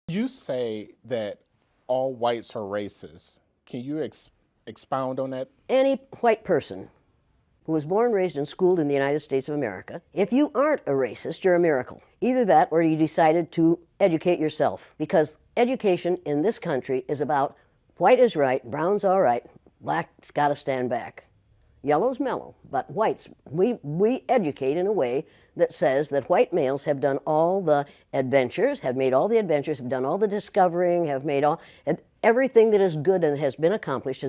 You say that all whites are racist. Can you expound on that? Any white person who was born, raised, and schooled in the United States of America, if you aren't a racist, you're a miracle. Either that or you decided to educate yourself. Because education in this country is about white is right, brown's all right, black's got to stand back. Yellow's mellow, but whites, we educate in a way that says that white males have done all the adventures, have made all the adventures, have done all the discovering, have made all, everything that is good and has been accomplished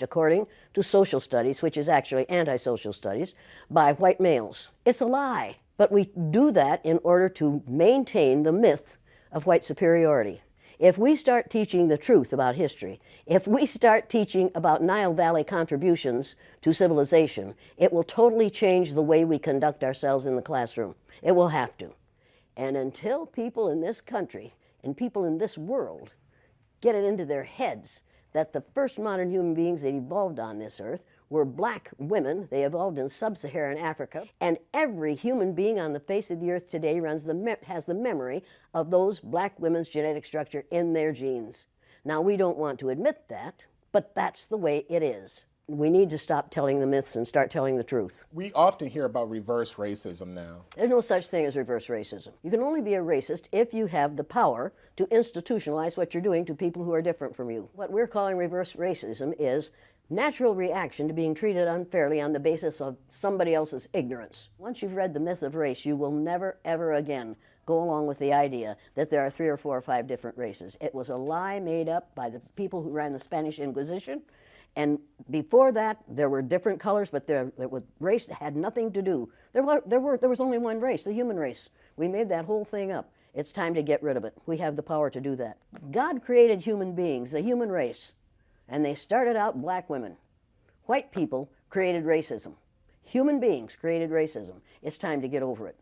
according to social studies, which is actually anti-social studies, by white males. It's a lie, but we do that in order to maintain the myth of white superiority. If we start teaching the truth about history, if we start teaching about Nile Valley contributions to civilization, it will totally change the way we conduct ourselves in the classroom. It will have to. And until people in this country and people in this world get it into their heads that the first modern human beings that evolved on this earth were black women. They evolved in sub-Saharan Africa, and every human being on the face of the earth today has the memory of those black women's genetic structure in their genes. Now, we don't want to admit that, but that's the way it is. We need to stop telling the myths and start telling the truth. We often hear about reverse racism now. There's no such thing as reverse racism. You can only be a racist if you have the power to institutionalize what you're doing to people who are different from you. What we're calling reverse racism is natural reaction to being treated unfairly on the basis of somebody else's ignorance. Once you've read the myth of race, you will never, ever again go along with the idea that there are 3 or 4 or 5 different races. It was a lie made up by the people who ran the Spanish Inquisition. And before that, there were different colors, but race had nothing to do. There was only one race, the human race. We made that whole thing up. It's time to get rid of it. We have the power to do that. God created human beings, the human race, and they started out black women. White people created racism. Human beings created racism. It's time to get over it.